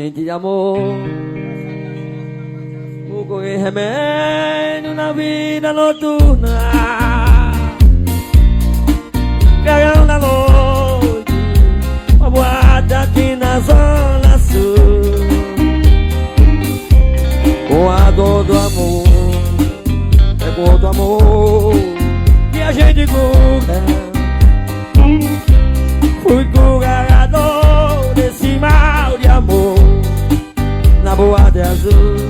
noite de amor. Procurei remédio na vida noturna. Cagão da noite, uma boate aqui na zona sul. Com a dor do amor, é cor do amor que a gente cura. Fui curador desse mal de amor na boate azul.